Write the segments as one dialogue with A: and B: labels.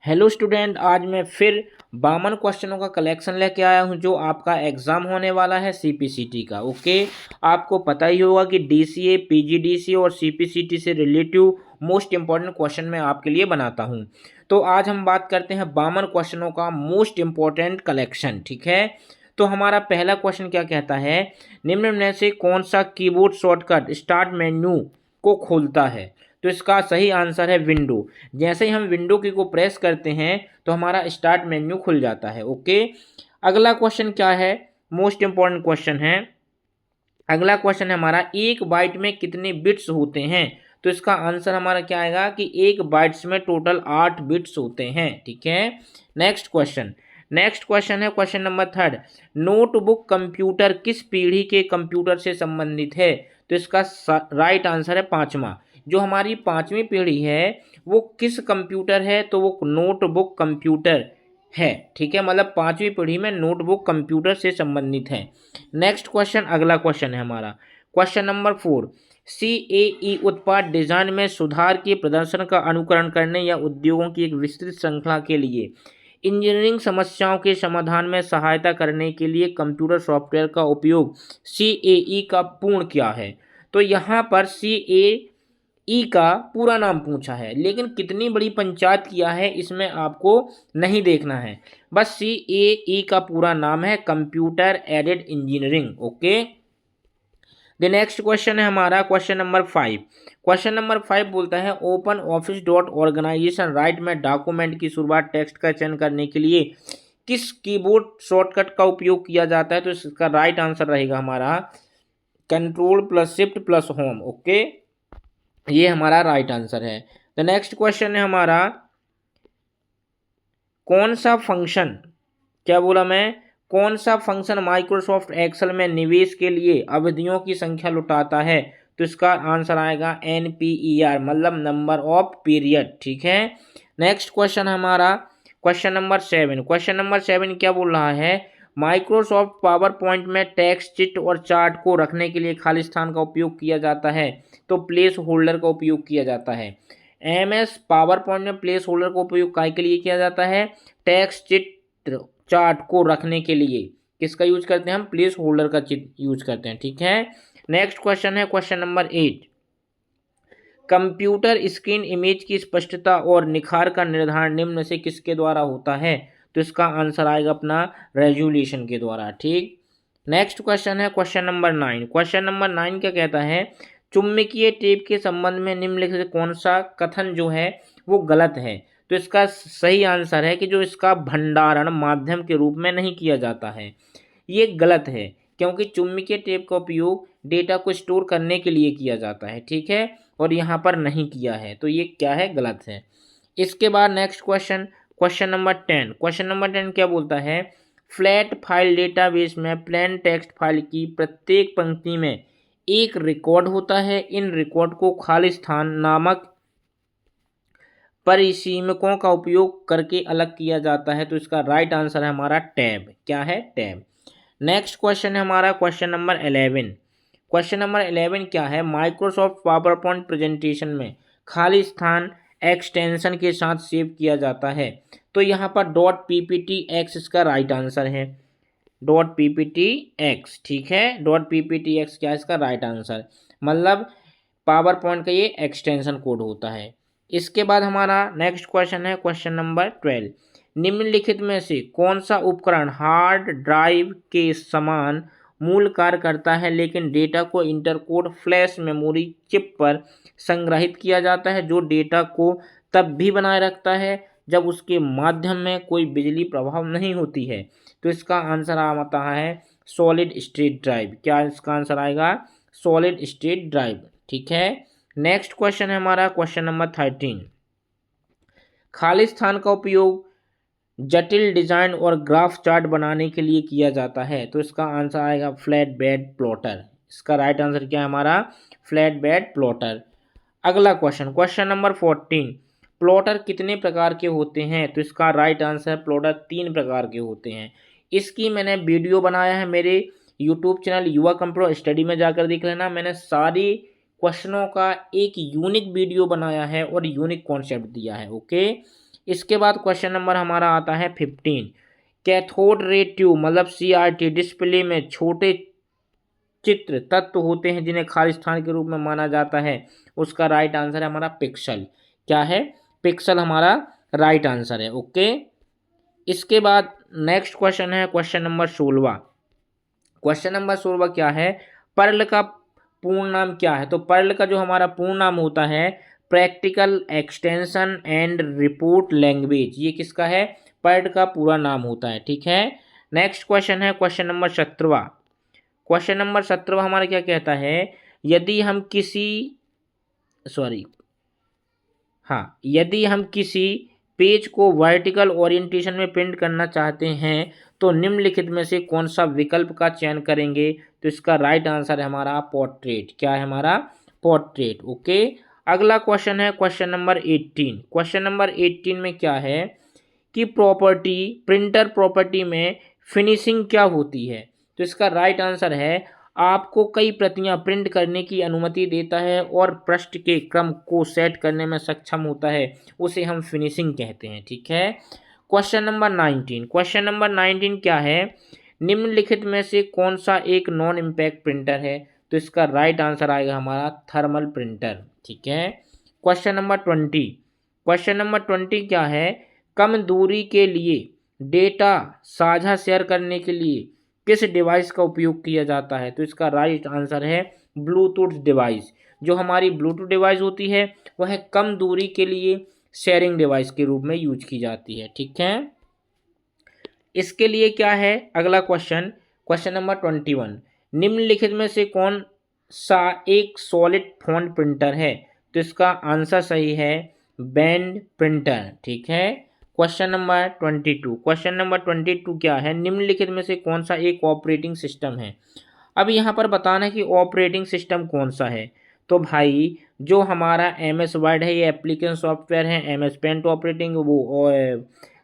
A: Hello student, आज मैं फिर 52 क्वेश्चनों का कलेक्शन लेके आया हूं जो आपका एग्ज़ाम होने वाला है सीपीसीटी का। ओके, आपको पता ही होगा कि डीसीए, पीजीडीसीए और सीपीसीटी से रिलेटिव मोस्ट इंपॉर्टेंट क्वेश्चन मैं आपके लिए बनाता हूं। तो आज हम बात करते हैं 52 क्वेश्चनों का मोस्ट इंपॉर्टेंट कलेक्शन। ठीक है, तो हमारा पहला क्वेश्चन क्या कहता है, निम्न में से कौन सा कीबोर्ड शॉर्टकट स्टार्ट मेन्यू को खोलता है? तो इसका सही आंसर है विंडो। जैसे ही हम विंडो की को प्रेस करते हैं तो हमारा स्टार्ट मेन्यू खुल जाता है। ओके, अगला क्वेश्चन क्या है, मोस्ट इंपॉर्टेंट क्वेश्चन है। अगला क्वेश्चन है हमारा, एक बाइट में कितने बिट्स होते हैं? तो इसका आंसर हमारा क्या आएगा कि एक बाइट्स में टोटल 8 बिट्स होते हैं। ठीक है, नेक्स्ट क्वेश्चन है question number third, notebook computer किस पीढ़ी के कंप्यूटर से संबंधित है? तो इसका राइट आंसर है पांचवा। जो हमारी पांचवी पीढ़ी है वो किस कंप्यूटर है? तो वो नोटबुक कंप्यूटर है। ठीक है, मतलब पांचवी पीढ़ी में नोटबुक कंप्यूटर से संबंधित है। नेक्स्ट क्वेश्चन, अगला क्वेश्चन है हमारा क्वेश्चन नंबर 4, CAE उत्पाद डिजाइन में सुधार के प्रदर्शन का अनुकरण करने या उद्योगों की एक विस्तृत श्रृंखला के लिए इंजीनियरिंग समस्याओं के समाधान में सहायता करने के लिए कंप्यूटर सॉफ्टवेयर का उपयोग CAE का पूर्ण क्या है? तो यहाँ पर CAE का पूरा नाम पूछा है, लेकिन कितनी बड़ी पंचायत किया है इसमें आपको नहीं देखना है। बस CAE का पूरा नाम है computer aided engineering. Okay, the next question है हमारा क्वेश्चन नंबर 5। क्वेश्चन नंबर 5 बोलता है, open office dot organisation write में डॉक्यूमेंट की शुरुआत टेक्स्ट का चयन करने के लिए किस कीबोर्ड शॉर्टकट का उपयोग किया जाता है? तो इसका राइट आंसर रहेगा हमारा control plus shift plus home. Okay, ये हमारा राइट आंसर है। द नेक्स्ट क्वेश्चन है हमारा, कौन सा फंक्शन, क्या बोला मैं, कौन सा फंक्शन माइक्रोसॉफ्ट एक्सेल में निवेश के लिए अवधियों की संख्या लुटाता है? तो इसका आंसर आएगा NPER, मतलब नंबर ऑफ पीरियड। ठीक है, नेक्स्ट क्वेश्चन हमारा क्वेश्चन नंबर 7। क्वेश्चन नंबर 7 क्या बोल रहा है, माइक्रोसॉफ्ट पावर पॉइंट में टेक्स्ट, चिट और चार्ट को रखने के लिए खाली स्थान का उपयोग किया जाता है? तो प्लेस होल्डर का उपयोग किया जाता है। MS पावर पॉइंट में प्लेस होल्डर का उपयोग काय के लिए किया जाता है? टेक्स्ट, चित्र, चार्ट को रखने के लिए किसका यूज करते हैं हम? प्लेस होल्डर का यूज करते हैं। ठीक है, नेक्स्ट क्वेश्चन है question number 8, computer screen image की स्पष्टता और निखार का निर्धारण निम्न में से किसके द्वारा होता है? तो इसका आंसर आएगा अपना रेजोल्यूशन के द्वारा। ठीक, नेक्स्ट क्वेश्चन है क्वेश्चन नंबर 9। क्वेश्चन नंबर 9 क्या कहता है, चुंबकीय टेप के संबंध में निम्नलिखित से कौन सा कथन जो है वो गलत है? तो इसका सही आंसर है कि जो इसका भंडारण माध्यम के रूप में नहीं किया जाता है, ये गलत है, क्योंकि चुंबकीय टेप का उपयोग डेटा को स्टोर करने के लिए किया जाता है। ठीक है, और यहाँ पर नहीं किया है, तो ये क्या है, गलत है। इसके बाद next question, question number 10। Question number 10 क्या बोलता है, फ्लैट फाइल डेटाबेस में प्लेन टेक्स्ट फाइल की प्रत्येक पंक्ति में एक रिकॉर्ड होता है। इन रिकॉर्ड को खाली स्थान नामक परिसीमकों का उपयोग करके अलग किया जाता है। तो इसका राइट आंसर है हमारा टैब। क्या है? टैब। नेक्स्ट क्वेश्चन है हमारा क्वेश्चन नंबर 11। क्वेश्चन नंबर 11 क्या है, माइक्रोसॉफ्ट पावर पॉइंट प्रेजेंटेशन में खाली स्थान एक्सटेंशन के साथ सेव किया जाता है। तो यहाँ पर .pptx इसका राइट आंसर है। .pptx, ठीक है, .pptx क्या है इसका राइट आंसर, मतलब पावर पॉइंट का ये एक्सटेंशन कोड होता है। इसके बाद हमारा नेक्स्ट क्वेश्चन है क्वेश्चन नंबर 12, निम्नलिखित में से कौन सा उपकरण हार्ड ड्राइव के समान मूल कार्य करता है लेकिन डेटा को इंटरकोड फ्लैश मेमोरी चिप पर संग्रहित किया जाता है, जो डेटा को तब भी बनाए रखता है जब उसके माध्यम में कोई बिजली प्रभाव नहीं होती है? तो इसका आंसर आता है सॉलिड स्टेट ड्राइव। क्या इसका आंसर आएगा? Solid state drive. ठीक है, नेक्स्ट क्वेश्चन है हमारा क्वेश्चन नंबर 13, खाली स्थान का उपयोग जटिल डिजाइन और ग्राफ चार्ट बनाने के लिए किया जाता है। तो इसका आंसर आएगा फ्लैट बेड प्लॉटर। इसका राइट आंसर क्या है हमारा? Flat bed plotter. अगला क्वेश्चन, क्वेश्चन नंबर 14, प्लॉटर कितने प्रकार के होते हैं? तो इसका राइट आंसर है प्लॉटर 3 प्रकार के होते हैं। इसकी मैंने वीडियो बनाया है मेरे यूट्यूब चैनल युवा कंप्यूटर स्टडी में जाकर देख लेना। मैंने सारी क्वेश्चनों का एक यूनिक वीडियो बनाया है और यूनिक कॉन्सेप्ट दिया है। ओके, इसके बाद क्वेश्चन नंबर हमारा आता है 15। कैथोड रे ट्यूब मतलब CRT डिस्प्ले में छोटे चित्र तत्व होते हैं जिन्हें खाली स्थान के रूप में माना जाता है। उसका राइट आंसर है हमारा पिक्सल। क्या है? पिक्सल हमारा राइट आंसर है। ओके, इसके बाद नेक्स्ट क्वेश्चन है क्वेश्चन नंबर 16। क्वेश्चन नंबर 16 क्या है? पर्ल का पूर्ण नाम क्या है? तो पर्ल का जो हमारा पूर्ण नाम होता है practical extension and report language. ये किसका है? पर्ल का पूरा नाम होता है। ठीक है, नेक्स्ट क्वेश्चन है क्वेश्चन नंबर 17। क्वेश्चन नंबर 17 हमारा क्या कहता है? यदि हम किसी पेज को वर्टिकल ओरिएंटेशन में प्रिंट करना चाहते हैं तो निम्नलिखित में से कौन सा विकल्प का चयन करेंगे? तो इसका राइट आंसर है हमारा पोर्ट्रेट। क्या है हमारा? पोर्ट्रेट। ओके, अगला क्वेश्चन है क्वेश्चन नंबर 18। क्वेश्चन नंबर 18 में क्या है कि प्रिंटर प्रॉपर्टी में फिनिशिंग क्या होती है? तो इसका राइट आंसर है आपको कई प्रतियां प्रिंट करने की अनुमति देता है और पृष्ठ के क्रम को सेट करने में सक्षम होता है, उसे हम फिनिशिंग कहते हैं। ठीक है, क्वेश्चन नंबर 19। क्वेश्चन नंबर 19 क्या है? निम्नलिखित में से कौन सा एक नॉन इम्पैक्ट प्रिंटर है? तो इसका राइट आंसर आएगा हमारा थर्मल प्रिंटर। ठीक है, क्वेश्चन नंबर 20। क्वेश्चन नंबर 20 क्या है? कम दूरी के लिए डेटा साझा शेयर करने के लिए किस डिवाइस का उपयोग किया जाता है? तो इसका राइट आंसर है ब्लूटूथ डिवाइस। जो हमारी ब्लूटूथ डिवाइस होती है वह कम दूरी के लिए शेयरिंग डिवाइस के रूप में यूज की जाती है। ठीक है, इसके लिए क्या है अगला क्वेश्चन? Question number 21। निम्नलिखित में से कौन सा एक सॉलिड फॉन्ट प्रिंटर है? तो इसका आंसर सही है बैंड प्रिंटर। ठीक है, क्वेश्चन नंबर 22। क्वेश्चन नंबर 22 क्या है? निम्नलिखित में से कौन सा एक ऑपरेटिंग सिस्टम है? अब यहाँ पर बताना है कि ऑपरेटिंग सिस्टम कौन सा है। तो भाई जो हमारा MS वर्ड है ये एप्लीकेशन सॉफ्टवेयर है, MS पेंट ऑपरेटिंग वो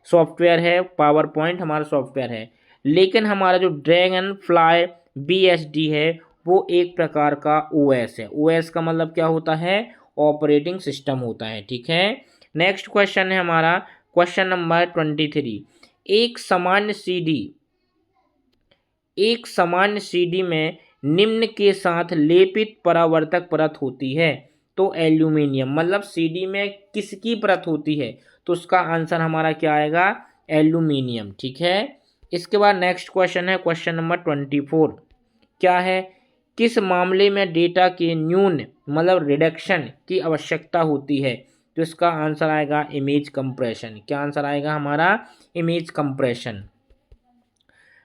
A: सॉफ्टवेयर है, पावर पॉइंट हमारा सॉफ्टवेयर है। लेकिन हमारा जो ड्रैगन फ्लाई BSD है वो एक प्रकार का OS है। OS का मतलब क्या होता है? ऑपरेटिंग सिस्टम होता है। ठीक है, नेक्स्ट क्वेश्चन है हमारा क्वेश्चन नंबर 23। एक सामान्य CD में निम्न के साथ लेपित परावर्तक परत होती है। तो एल्यूमिनियम मतलब CD में किसकी परत होती है? तो उसका आंसर हमारा क्या आएगा? एल्यूमिनियम। ठीक है, इसके बाद नेक्स्ट क्वेश्चन है क्वेश्चन नंबर 24। क्या है? किस मामले में डेटा के न्यून मतलब रिडक्शन की आवश्यकता होती है? तो इसका आंसर आएगा इमेज कंप्रेशन। क्या आंसर आएगा हमारा? Image compression.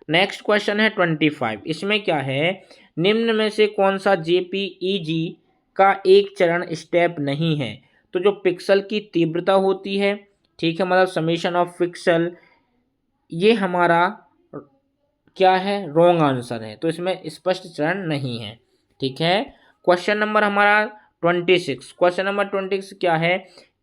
A: नेक्स्ट क्वेश्चन है 25। इसमें क्या है? निम्न में से कौन सा JPEG का एक चरण स्टेप नहीं है? तो जो पिक्सल की तीव्रता होती है, ठीक है, मतलब समेशन ऑफ पिक्सल, ये हमारा क्या है? रॉन्ग आंसर है। तो इसमें स्पष्ट चरण नहीं है। ठीक है, क्वेश्चन नंबर हमारा 26। क्वेश्चन नंबर 26 क्या है?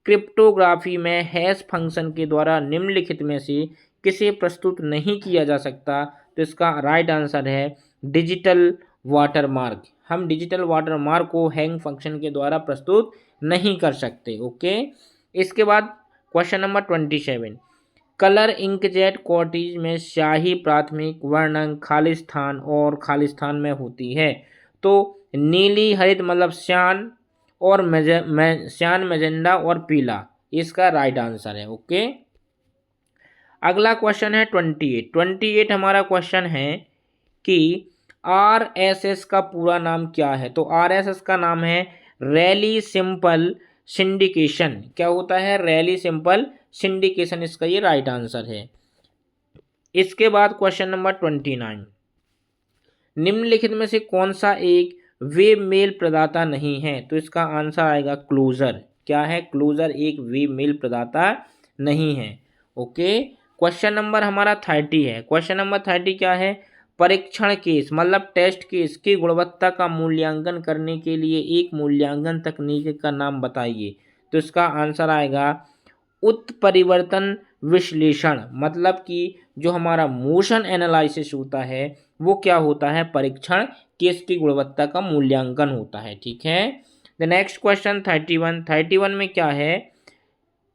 A: क्रिप्टोग्राफी में हैश फंक्शन के द्वारा निम्नलिखित में से किसे प्रस्तुत नहीं किया जा सकता? तो इसका राइट आंसर है डिजिटल वाटरमार्क। हम डिजिटल वाटरमार्क को हैश फंक्शन के द्वारा प्रस्तुत नहीं कर सकते। ओके, इसके बाद question number 27। Colour inkjet cottage में स्याही प्राथमिक वर्णन खालिस्तान और खालिस्तान में होती है। तो नीली हरित मतलब श्यान और श्यान मैजेंडा और पीला, इसका राइट आंसर है। ओके, अगला क्वेश्चन है 28 हमारा क्वेश्चन है कि RSS का पूरा नाम क्या है? तो RSS का नाम है रैली सिंपल सिंडिकेशन। क्या होता है? रैली सिंपल सिंडिकेशन, इसका ये राइट आंसर है। इसके बाद क्वेश्चन नंबर 29। निम्नलिखित में से कौन सा एक वेब मेल प्रदाता नहीं है? तो इसका आंसर आएगा क्लोजर। क्या है? क्लोजर एक वेब मेल प्रदाता नहीं है। ओके, क्वेश्चन नंबर हमारा 30 है। क्वेश्चन नंबर 30 क्या है? परीक्षण केस मतलब टेस्ट केस की गुणवत्ता का मूल्यांकन करने के लिए एक मूल्यांकन तकनीक का नाम बताइए। तो इसका आंसर आएगा उत्परिवर्तन विश्लेषण। मतलब कि जो हमारा मोशन एनालिसिस होता है वो क्या होता है? परीक्षण केस की गुणवत्ता का मूल्यांकन होता है। ठीक है, द नेक्स्ट क्वेश्चन 31 में क्या है?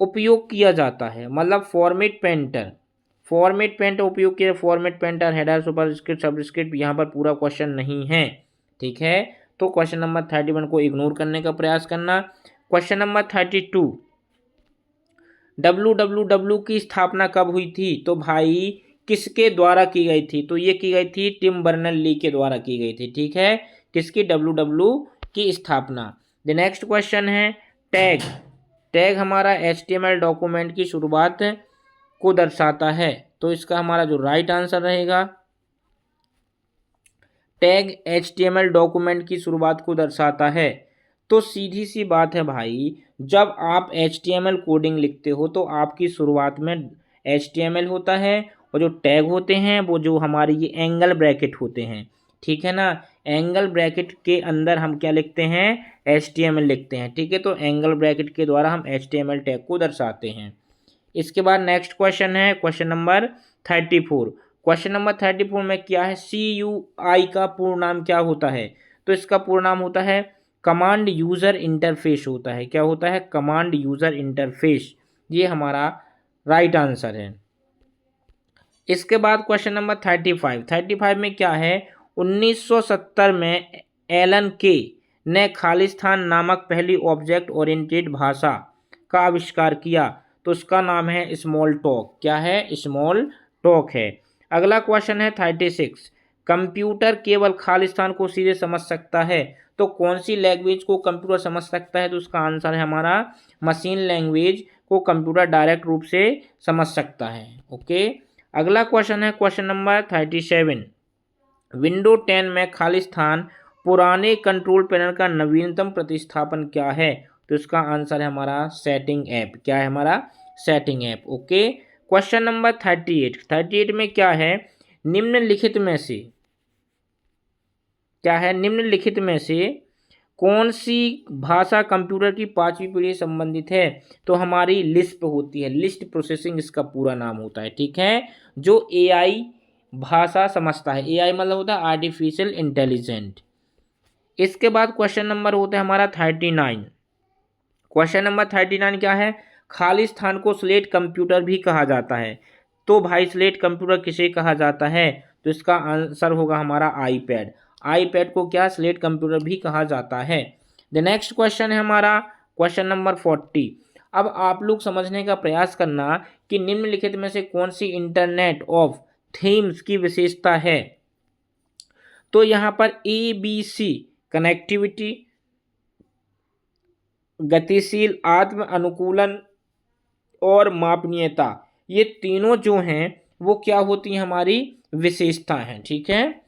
A: उपयोग किया जाता है, मतलब फॉर्मेट पेंटर उपयोग किया, format painter, header, superscript, subscript, यहाँ पर पूरा क्वेश्चन नहीं है, ठीक है। तो क्वेश्चन नंबर 31 को इग्नोर करने का प्रयास करना। क्वेश्चन नंबर 32, WWW की स्थापना कब हुई थी? तो भाई किसके द्वारा की गई थी? तो ये की गई थी टिम बर्नर ली के द्वारा की गई थी, ठीक है। किसकी? WW की स्थापना। द नेक्स्ट क्वेश्चन है टैग हमारा HTML डॉक्यूमेंट की शुरुआत को दर्शाता है, तो इसका हमारा जो राइट आंसर रहेगा, टैग HTML डॉक्यूमेंट की शुरुआत को दर्शाता है। तो सीधी सी बात है भाई, जब आप HTML कोडिंग लिखते हो तो आपकी शुरुआत में HTML होता है, और जो टैग होते हैं वो जो हमारे ये एंगल ब्रैकेट होते हैं, ठीक है ना। एंगल ब्रैकेट के अंदर हम क्या लिखते हैं? HTML लिखते हैं, ठीक है। तो एंगल ब्रैकेट के द्वारा हम HTML टैग को दर्शाते हैं। इसके बाद नेक्स्ट क्वेश्चन है क्वेश्चन नंबर 34। क्वेश्चन नंबर 34 में क्या है? CUI का पूर्ण नाम क्या होता है? तो इसका पूर्ण नाम होता है कमांड यूज़र इंटरफेस होता है। क्या होता है? Command user interface. ये हमारा राइट आंसर है। इसके बाद क्वेश्चन नंबर 35 में क्या है? 1970 में एलन के ने खालिस्तान नामक पहली ऑब्जेक्ट ओरिएंटेड भाषा का आविष्कार किया, तो उसका नाम है स्मॉल टॉक। क्या है? स्मॉल टॉक है। अगला क्वेश्चन है 36, कंप्यूटर केवल खालिस्तान को सीधे समझ सकता है, तो कौन सी लैंग्वेज को कंप्यूटर समझ सकता है? तो उसका आंसर है हमारा मशीन लैंग्वेज को कंप्यूटर डायरेक्ट रूप से समझ सकता है, ओके। अगला क्वेश्चन है क्वेश्चन नंबर 37, विंडो 10 में खालिस्तान पुराने कंट्रोल पैनल का नवीनतम प्रतिस्थापन क्या है? तो इसका आंसर है हमारा सेटिंग ऐप। क्या है हमारा? Setting app, okay. Question number 38 में क्या है? निम्नलिखित में से क्या है? निम्नलिखित में से कौन सी भाषा कंप्यूटर की 5वीं पीढ़ी संबंधित है? तो हमारी लिस्प होती है, लिस्ट प्रोसेसिंग इसका पूरा नाम होता है, ठीक है। जो AI भाषा समझता है, AI मतलब होता है आर्टिफिशियल इंटेलिजेंट। इसके बाद क्वेश्चन नंबर होता है हमारा 39। क्वेश्चन नंबर 39 क्या है? खालिस्तान को स्लेट कंप्यूटर भी कहा जाता है, तो भाई स्लेट कंप्यूटर किसे कहा जाता है? तो इसका आंसर होगा हमारा आईपैड को क्या स्लेट कंप्यूटर भी कहा जाता है। द नेक्स्ट क्वेश्चन है हमारा क्वेश्चन नंबर 40। अब आप लोग समझने का प्रयास करना कि निम्नलिखित में से कौन सी इंटरनेट ऑफ थिंग्स की विशेषता है? तो यहाँ पर ABC कनेक्टिविटी, गतिशील, आत्म अनुकूलन और मापनीयता, ये तीनों जो हैं वो क्या होती हैं? हमारी विशेषता हैं, ठीक है।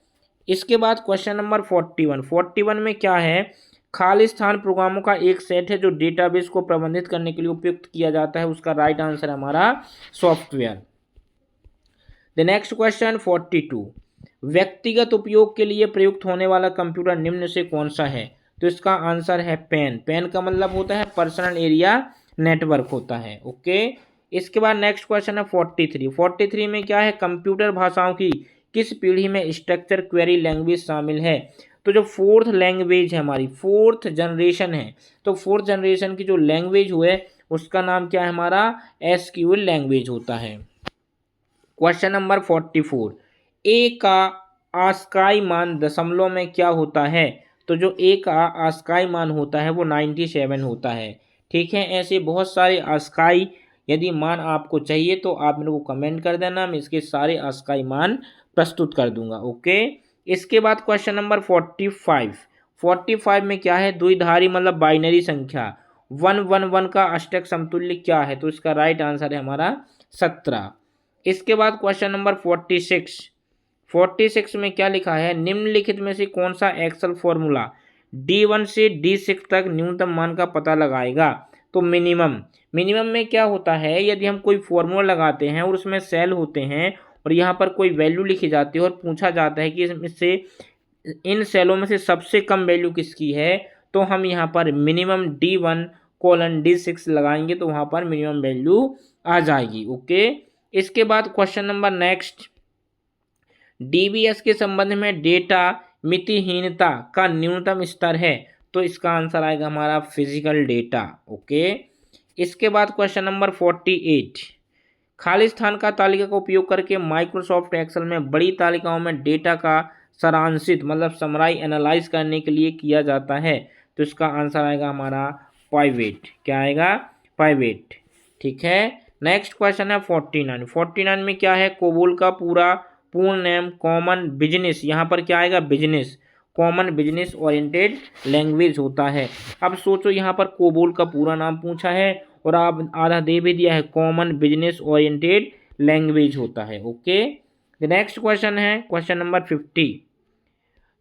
A: इसके बाद क्वेश्चन नंबर 41 में क्या है? खालिस्तान प्रोग्रामों का एक सेट है जो डेटाबेस को प्रबंधित करने के लिए उपयुक्त किया जाता है, उसका राइट आंसर है हमारा सॉफ्टवेयर। द नेक्स्ट क्वेश्चन 42, व्यक्तिगत उपयोग के लिए प्रयुक्त होने वाला कंप्यूटर निम्न से कौन सा है? तो इसका आंसर है पेन का मतलब होता है पर्सनल एरिया नेटवर्क होता है, ओके। इसके बाद नेक्स्ट क्वेश्चन है 43 में क्या है? कंप्यूटर भाषाओं की किस पीढ़ी में स्ट्रक्चर क्वेरी लैंग्वेज शामिल है? तो जो फोर्थ लैंग्वेज है हमारी, फोर्थ जनरेशन है, तो फोर्थ जनरेशन की जो लैंग्वेज हुए उसका नाम क्या है? हमारा SQL लैंग्वेज होता है। क्वेश्चन नंबर 44, ए का आस्काई मान दशमलव में क्या होता है? तो जो ए का आस्काई मान होता है वो 97 होता है, ठीक है। ऐसे बहुत सारे आस्काई यदि मान आपको चाहिए तो आप मेरे को कमेंट कर देना, मैं इसके सारे आस्काई मान प्रस्तुत कर दूंगा, ओके। इसके बाद क्वेश्चन नंबर 45 में क्या है? द्विधारी मतलब बाइनरी संख्या 111 का अष्टक समतुल्य क्या है? तो इसका राइट आंसर है हमारा 17। इसके बाद क्वेश्चन नंबर 46 में क्या लिखा है? निम्नलिखित में से कौन सा एक्सेल फॉर्मूला D1 से D6 तक न्यूनतम मान का पता लगाएगा? तो मिनिमम में क्या होता है? यदि हम कोई फॉर्मूला लगाते हैं और उसमें सेल होते हैं और यहाँ पर कोई वैल्यू लिखी जाती है और पूछा जाता है कि इसमें इन सेलों में से सबसे कम वैल्यू किसकी है, तो हम यहाँ पर मिनिमम D1:D6 लगाएंगे तो वहाँ पर मिनिमम वैल्यू आ जाएगी, ओके। इसके बाद क्वेश्चन नंबर नेक्स्ट, DBS के संबंध में डेटा मितिहीनता का न्यूनतम स्तर है, तो इसका आंसर आएगा हमारा फिजिकल डेटा, ओके। इसके बाद क्वेश्चन नंबर 48, खाली स्थान का तालिका का उपयोग करके माइक्रोसॉफ्ट एक्सेल में बड़ी तालिकाओं में डेटा का सारांशित मतलब समराई एनालाइज करने के लिए किया जाता है। तो इसका आंसर आएगा हमारा पाइवेट। क्या आएगा? पाइवेट। ठीक है। नेक्स्ट क्वेश्चन है 49। 49 में क्या है? कोबोल का पूर्ण नेम कॉमन बिजनेस, यहाँ पर क्या आएगा? Business, common business oriented language होता है। अब सोचो यहाँ पर कोबोल का पूरा नाम पूछा है और आप आधा दे भी दिया है, कॉमन बिजनेस ओरिएंटेड लैंग्वेज होता है। ओके। नेक्स्ट क्वेश्चन है क्वेश्चन नंबर 50।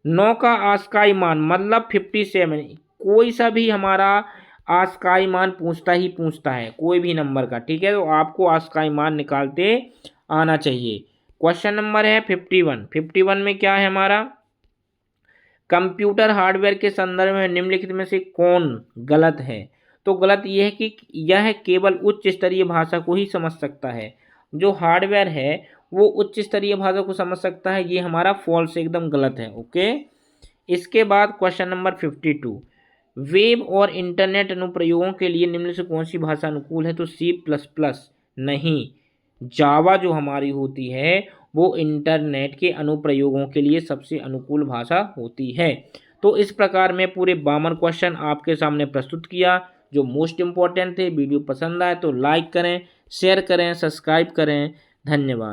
A: 9 का आस्काई मान मतलब 57, कोई सा भी हमारा आस्काई मान पूछता है कोई भी नंबर का। ठीक है, तो आपको आस्काई मान निकालते आना चाहिए। क्वेश्चन नंबर है 51। 51 में क्या है हमारा? कंप्यूटर हार्डवेयर के संदर्भ में निम्नलिखित में से कौन गलत है? तो गलत यह है कि यह केवल उच्च स्तरीय भाषा को ही समझ सकता है। जो हार्डवेयर है वो उच्च स्तरीय भाषा को समझ सकता है, ये हमारा फॉल्स, एकदम गलत है। ओके। इसके बाद क्वेश्चन नंबर 52, वेब और इंटरनेट अनुप्रयोगों के लिए निम्न से कौन सी भाषा अनुकूल है? तो C++ नहीं, जावा जो हमारी होती है वो इंटरनेट के अनुप्रयोगों के लिए सबसे अनुकूल भाषा होती है। तो इस प्रकार मैं पूरे 52 क्वेश्चन आपके सामने प्रस्तुत किया जो मोस्ट इम्पॉर्टेंट थे। वीडियो पसंद आए तो लाइक करें, शेयर करें, सब्सक्राइब करें। धन्यवाद।